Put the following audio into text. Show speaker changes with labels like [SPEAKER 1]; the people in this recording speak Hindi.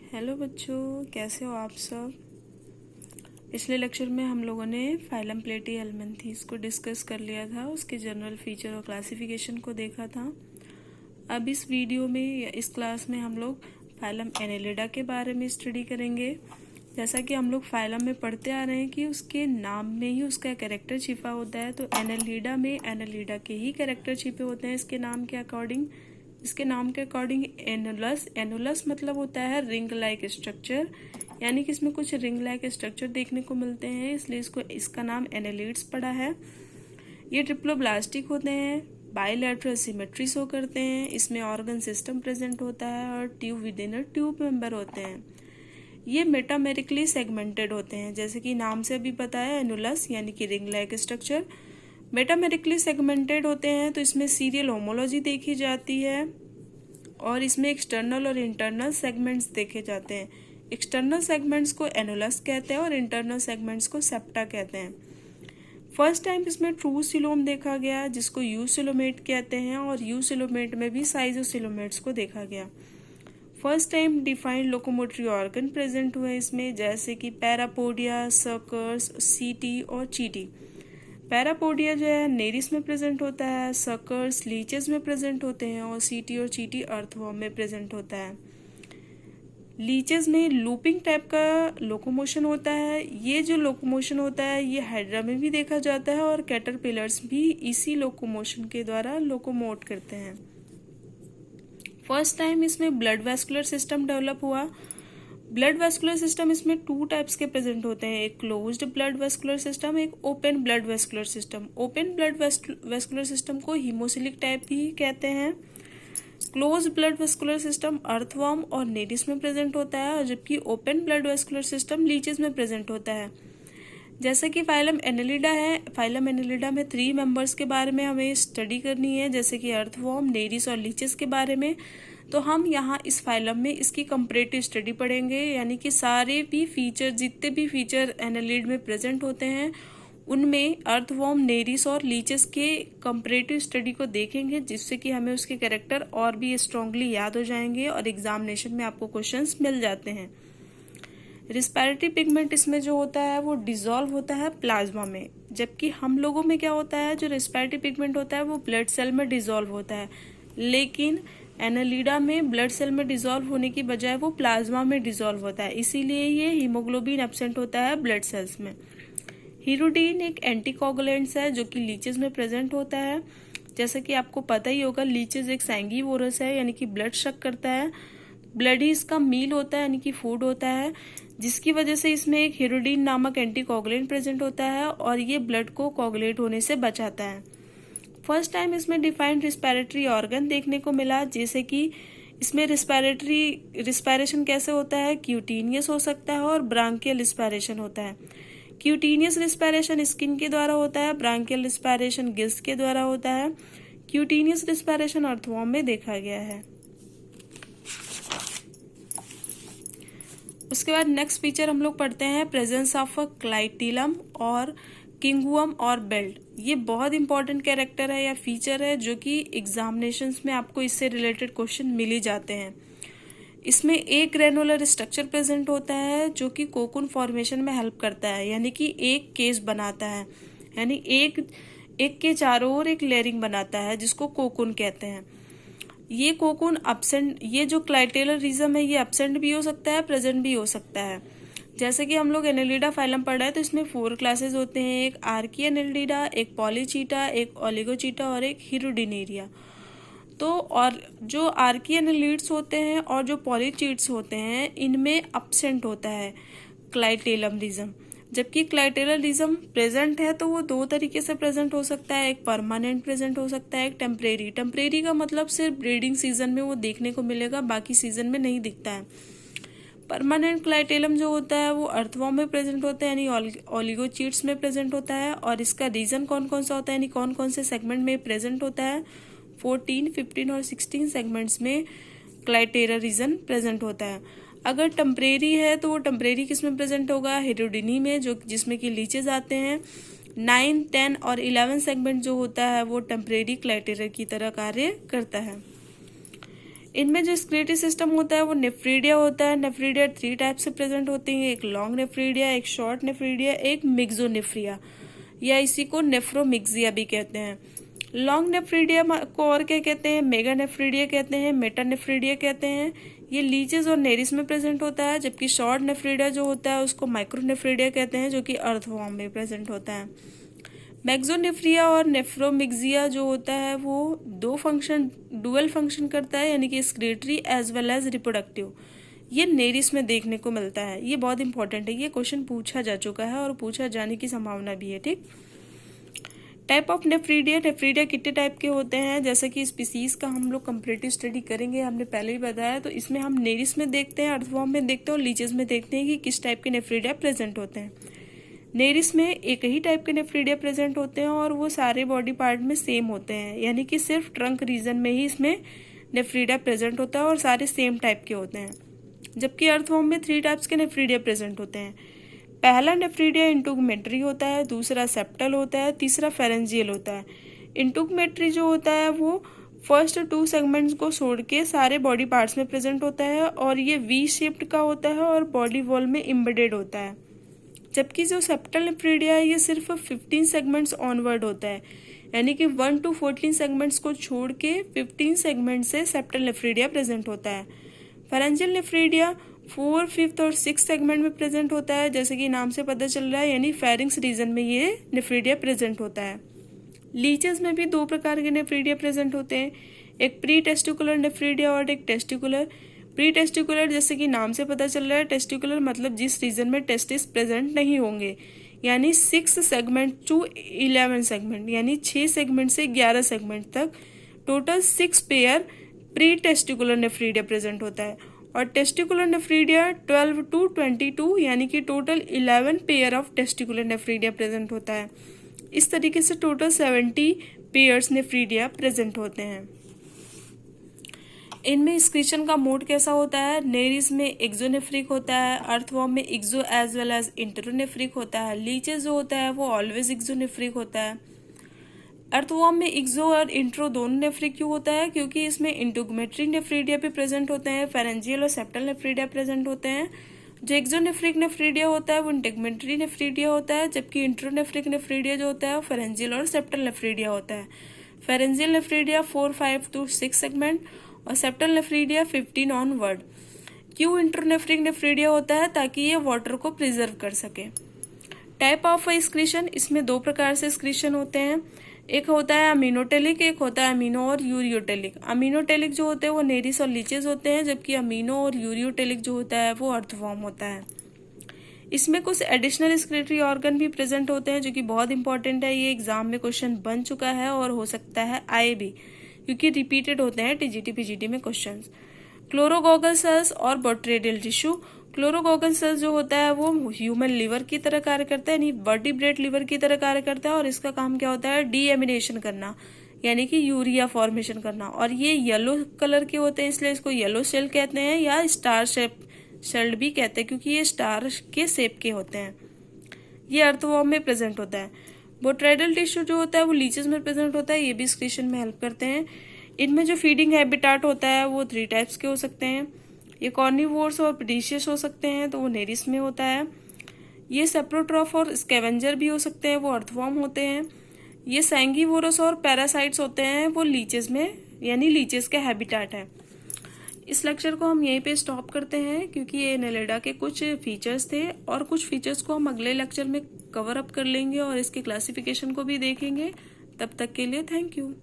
[SPEAKER 1] हेलो बच्चों, कैसे हो आप सब। पिछले लेक्चर में हम लोगों ने फाइलम प्लेटीहेल्मिन्थेस को डिस्कस कर लिया था, उसके जनरल फीचर और क्लासिफिकेशन को देखा था। अब इस वीडियो में या इस क्लास में हम लोग फाइलम एनेलिडा के बारे में स्टडी करेंगे। जैसा कि हम लोग फाइलम में पढ़ते आ रहे हैं कि उसके नाम में ही उसका कैरेक्टर छिपा होता है, तो एनेलिडा में एनेलिडा के ही कैरेक्टर छिपे होते हैं इसके नाम के अकॉर्डिंग। इसके नाम के अकॉर्डिंग एनुलस, एनुलस मतलब होता है रिंग लाइक स्ट्रक्चर, यानी कि इसमें कुछ रिंग लाइक स्ट्रक्चर देखने को मिलते हैं, इसलिए इसका नाम एनेलिड्स पड़ा है। ये ट्रिप्लोब्लास्टिक होते हैं, बाइलैटरल सिमेट्री शो करते हैं, इसमें ऑर्गन सिस्टम प्रेजेंट होता है और tube with in tube member होते हैं। ये मेटामेरिकली सेगमेंटेड होते हैं, जैसे कि नाम से अभी पता है एनुलस यानी कि ring like structure metamerically segmented होते हैं, तो इसमें सीरियल होमोलॉजी देखी जाती है और इसमें एक्सटर्नल और इंटरनल सेगमेंट्स देखे जाते हैं। एक्सटर्नल सेगमेंट्स को एनुलस कहते हैं और इंटरनल सेगमेंट्स को सेप्टा कहते हैं। फर्स्ट टाइम इसमें ट्रू सिलोम देखा गया जिसको यू सिलोमेट कहते हैं, और यू सिलोमेट में भी साइजोसिलोमेट्स को देखा गया। First time defined locomotory organ present हुए इसमें, जैसे कि पैरापोडिया, सर्कर्स, सीटी और चीटी। पैरापोडिया जो है नेरिस में प्रेजेंट होता है, सर्कर्स लीचेस में प्रेजेंट होते हैं और सीटी और चीटी अर्थवॉर्म में प्रेजेंट होता है। लीचेस में लूपिंग टाइप का लोकोमोशन होता है। ये जो लोकोमोशन होता है ये हाइड्रा में भी देखा जाता है और कैटरपिलर्स भी इसी लोकोमोशन के द्वारा लोकोमोट करते हैं। फर्स्ट टाइम इसमें ब्लड वेस्कुलर सिस्टम डेवलप हुआ। ब्लड वेस्कुलर सिस्टम इसमें टू टाइप्स के प्रेजेंट होते हैं, एक क्लोज्ड ब्लड वेस्कुलर सिस्टम, एक open blood vascular system. Open blood vascular system को हीमोसिलिक टाइप भी कहते हैं। Close blood vascular system earthworm और नेरिस में प्रेजेंट होता है, और जबकि open blood vascular system leches में प्रेजेंट होता है। जैसे कि फाइलम एनेलिडा है, फाइलम एनेलिडा में 3 मेंबर्स के बारे में हमें स्टडी करनी है, जैसे कि अर्थवॉर्म, नेरिस और लीचेस के बारे में। तो हम यहाँ इस फाइलम में इसकी कंपैरेटिव स्टडी पढ़ेंगे, यानी कि सारे भी फीचर, जितने भी फीचर एनालिड में प्रेजेंट होते हैं उनमें अर्थवॉर्म, नेरिस और लीचेस के कंपैरेटिव स्टडी को देखेंगे, जिससे कि हमें उसके कैरेक्टर और भी स्ट्रांगली याद हो जाएंगे और एग्जामिनेशन में आपको क्वेश्चंस मिल जाते हैं। रिस्पिरेटरी पिगमेंट इसमें जो होता है वो डिसॉल्व होता है प्लाज्मा में, जबकि हम लोगों में क्या होता है, जो रिस्पिरेटरी पिगमेंट होता है वो ब्लड सेल में डिसॉल्व होता है, लेकिन एनालिडा में ब्लड सेल में डिसॉल्व होने की बजाय वो प्लाज्मा में डिसॉल्व होता है, इसीलिए ये हीमोग्लोबिन एब्सेंट होता है ब्लड सेल्स में। हीरोडीन एक एंटीकोगुलेंट्स है जो कि लीचेस में प्रेजेंट होता है। जैसा कि आपको पता ही होगा, लीचेस एक सैंगिवोरस है, यानी कि ब्लड शक करता है। ब्लड ही इसका मील होता है, यानी कि फूड होता है, जिसकी वजह से इसमें एक हीरोडीन नामक एंटीकोगुलेंट प्रेजेंट होता है और ये ब्लड को कोगुलेट होने से बचाता है। फर्स्ट टाइम इसमें डिफाइंड रिस्पिरेटरी ऑर्गन देखने को मिला, जैसे कि इसमें रिस्पिरेशन कैसे होता है, क्यूटेनियस हो सकता है और ब्रांकियल रिस्पिरेशन होता है। क्यूटेनियस रिस्पिरेशन स्किन के द्वारा होता है, ब्रांकियल रिस्पिरेशन गिल्स के द्वारा होता है। क्यूटेनियस रिस्पिरेशन अर्थवॉर्म में देखा गया है। उसके बाद नेक्स्ट फीचर हम लोग पढ़ते हैं प्रेजेंस ऑफ क्लाइटिलम और किंगुअम और बेल्ट। ये बहुत इंपॉर्टेंट कैरेक्टर है या फीचर है जो कि एग्जामिनेशंस में आपको इससे रिलेटेड क्वेश्चन मिल ही जाते हैं। इसमें एक ग्रेनुलर स्ट्रक्चर प्रेजेंट होता है जो कि कोकून फॉर्मेशन में हेल्प करता है, यानी कि एक केस बनाता है, यानी एक के चारों ओर एक लेयरिंग बनाता है, जिसको कोकून कहते हैं। ये कोकून अब्सेंट, ये जो क्लाइटेलरिज्म है ये अब्सेंट भी हो सकता है, प्रेजेंट भी हो सकता है। जैसे कि हम लोग एनेलिडा फाइलम पढ़ा है, तो इसमें 4 क्लासेस होते हैं, एक आर्की एनेलिडा, एक पॉलीचीटा, एक ओलिगोचीटा और एक हीरोडिनेरिया। तो और जो आर्की एनेलिड्स होते हैं और जो पॉलीचीट्स होते हैं इनमें अब्सेंट होता है क्लाइटेलरिज्म, जबकि क्लाइटेलरिज्म प्रेजेंट है तो वो 2 तरीके से प्रेजेंट हो सकता है, एक परमानेंट प्रेजेंट हो सकता है, एक टेम्परेरी। टेम्परेरी का मतलब सिर्फ ब्रीडिंग सीजन में वो देखने को मिलेगा, बाकी सीजन में नहीं दिखता है। परमानेंट क्लाइटेलम जो होता है वो अर्थवॉर्म में प्रेजेंट होता है, यानी ओलिगोचीट्स में प्रेजेंट होता है, और इसका रीजन कौन कौन सा होता है, यानी कौन कौन से सेगमेंट में प्रेजेंट होता है, 14, 15 और 16 सेगमेंट्स में क्लाइटेलरिज्म प्रेजेंट होता है। अगर टेम्परेरी है तो वो टेम्परेरी किस में प्रेजेंट होगा, हीरोडिनी में, जो जिसमें कि लीचेस आते हैं। 9, 10 और 11 सेगमेंट जो होता है वो टेम्परेरी क्लाइटेलर की तरह कार्य करता है। इनमें जो स्क्लेटरी सिस्टम होता है वो नेफ्रीडिया होता है। नेफ्रीडिया 3 टाइप से प्रेजेंट होती है, एक लॉन्ग नेफ्रीडिया, एक शॉर्ट नेफ्रीडिया, एक मिक्सोनेफ्रिया या इसी को नेफ्रोमिक्सिया भी कहते हैं। लॉन्ग नेफ्रीडिया को और क्या कहते हैं, मेगा नेफ्रीडिया कहते हैं, मेटा नेफ्रीडिया कहते हैं। ये लीचेस और नेरिस में प्रेजेंट होता है, जबकि शॉर्ट नेफ्रीडिया जो होता है उसको माइक्रोनेफ्रीडिया कहते हैं, जो कि अर्थवॉर्म में प्रेजेंट होता है। मैक्सोनेफ्रिया और नेफ्रोमिक्सिया जो होता है वो डुअल फंक्शन करता है, यानी कि excretory as well as reproductive. ये नेरिस में देखने को मिलता है। ये बहुत इंपॉर्टेंट है, ये क्वेश्चन पूछा जा चुका है और पूछा जाने की संभावना भी है। ठीक, टाइप ऑफ नेफ्रीडिया। नेफ्रीडिया कितने टाइप के होते हैं, जैसे कि स्पीसीज का हम लोग कंपैरेटिव स्टडी करेंगे, हमने पहले ही बताया। तो इसमें हम नेरिस में देखते हैं, अर्थवॉर्म में देखते हैं और लीचेस में देखते हैं कि किस टाइप के नेफ्रीडिया प्रेजेंट होते हैं। नेरिस में एक ही टाइप के नेफ्रीडिया प्रेजेंट होते हैं और वो सारे बॉडी पार्ट में सेम होते हैं, यानी कि सिर्फ ट्रंक रीजन में ही इसमें नेफ्रीडिया प्रेजेंट होता है और सारे सेम टाइप के होते हैं। जबकि अर्थवॉर्म में 3 टाइप्स के नेफ्रीडिया प्रेजेंट होते हैं। पहला नेफ्रीडिया इंटुगमेट्री होता है, दूसरा सेप्टल होता है, तीसरा फेरेंजियल होता है। इंटुगमेट्री जो होता है वो फर्स्ट 2 सेगमेंट्स को छोड़ के सारे बॉडी पार्ट्स में प्रेजेंट होता है और ये वी शेप्ड का होता है और बॉडी वॉल में एम्बेडेड होता है। जबकि जो सेप्टल नेफ्रीडिया है ये सिर्फ 15 सेगमेंट्स ऑनवर्ड होता है, यानी कि 1 to 14 सेगमेंट्स को छोड़ के 15 सेगमेंट से सेप्टल नेफ्रीडिया प्रेजेंट होता है। फेरेंजियल नेफ्रीडिया 4, 5th और 6th सेगमेंट में प्रेजेंट होता है, जैसे कि नाम से पता चल रहा है, यानी फेरिंग्स रीजन में ये नेफ्रीडिया प्रेजेंट होता है। लीचेस में भी 2 प्रकार के नेफ्रीडिया प्रेजेंट होते हैं, एक प्री टेस्टिकुलर नेफ्रीडिया और एक टेस्टिकुलर। प्री टेस्टिकुलर जैसे कि नाम से पता चल रहा है, टेस्टिकुलर मतलब जिस रीजन में टेस्टिस प्रेजेंट नहीं होंगे, यानी 6 सेगमेंट टू 11 सेगमेंट, यानी 6 सेगमेंट से 11 सेगमेंट तक total 6 pair pre testicular nephridia present होता है। और टेस्टिकुलर नेफ्रीडिया 12 to 22, यानी कि total 11 pair of testicular nephridia present होता है। इस तरीके से टोटल 70 पेयर्स नेफ्रीडिया प्रेजेंट होते हैं। इनमें एक्सक्रीशन का मोड कैसा होता है, नेरिस में एक्सोनेफ्रिक होता है, अर्थवॉर्म में एक्सो एज वेल एज इंटरोनेफ्रिक होता है, लीचेस जो होता है वो ऑलवेज एक्सोनेफ्रिक होता है। अर्थवॉर्म में एक्सो और इंट्रो दोनों नेफ्रिक क्यों होता है, क्योंकि इसमें इंटुगमेट्री नेफ्रीडिया भी प्रेजेंट होते हैं, फेरेंजियल और सेप्टल नेफ्रीडिया प्रेजेंट होते हैं। जो एक्सोनेफ्रिक नेफ्रीडिया होता है वो इंटुगमेट्री नेफ्रीडिया होता है, जबकि इंट्रोनेफ्रिक नेफ्रीडिया जो होता है वो फेरेंजियल और सेप्टल नेफ्रीडिया होता है। फेरेंजियल नेफ्रीडिया 4, 5 to 6 सेगमेंट और सेप्टल नेफ्रीडिया 15 ऑनवर्ड। क्यों इंटरनेफ्रिक नेफ्रीडिया होता है, ताकि ये वाटर को प्रिजर्व कर सके। टाइप ऑफ एक्सक्रीशन, इसमें 2 प्रकार से एक्सक्रीशन होते हैं, एक होता है अमीनोटेलिक, एक होता है अमीनो और यूरियोटेलिक। अमीनोटेलिक जो होते हैं वो नेरिस और लीचेस होते हैं, जबकि अमीनो और यूरियोटेलिक जो होता है वो अर्थवॉर्म होता है। इसमें कुछ एडिशनल एक्सक्रीटरी ऑर्गन भी प्रेजेंट होते हैं, जो कि बहुत इंपॉर्टेंट है। ये एग्जाम में क्वेश्चन बन चुका है और हो सकता है आए भी, क्योंकि रिपीटेड होते हैं टीजीटी पीजीटी में क्वेश्चंस। क्लोरोगोगल सेल्स और बोट्रेडियल टिश्यू। क्लोरोगोगल सेल्स जो होता है वो ह्यूमन लिवर की तरह कार्य करता है, यानी वर्टिब्रेट लिवर की तरह कार्य करता है, और इसका काम क्या होता है, डीएमिनेशन करना, यानी कि यूरिया फॉर्मेशन करना। और ये येलो कलर के होते हैं, इसलिए इसको येलो सेल कहते हैं या स्टार शेप सेल भी कहते हैं, क्योंकि ये स्टार के शेप के होते हैं। ये अर्थवॉर्म में प्रेजेंट होता है। बोट्रेडल टिश्यू जो होता है वो लीचेस में प्रेजेंट होता है, ये भी एक्सक्रीशन में हेल्प करते हैं। इनमें जो फीडिंग हैबिटाट होता है वो 3 टाइप्स के हो सकते हैं, ये कॉर्निवोर्स और प्रीडेशियस हो सकते हैं, तो वो नेरिस में होता है। ये सेप्रोट्रॉफ और स्कैवेंजर भी हो सकते हैं, वो अर्थवॉर्म होते हैं। ये सैंगिवोरस और पैरासाइट्स होते हैं, वो लीचेस में, यानी लीचेस का हैबिटाट है। इस लेक्चर को हम यहीं पे स्टॉप करते हैं, क्योंकि ये एनेलिडा के कुछ फीचर्स थे और कुछ फीचर्स को हम अगले लेक्चर में कवर अप कर लेंगे और इसके क्लासिफिकेशन को भी देखेंगे। तब तक के लिए थैंक यू।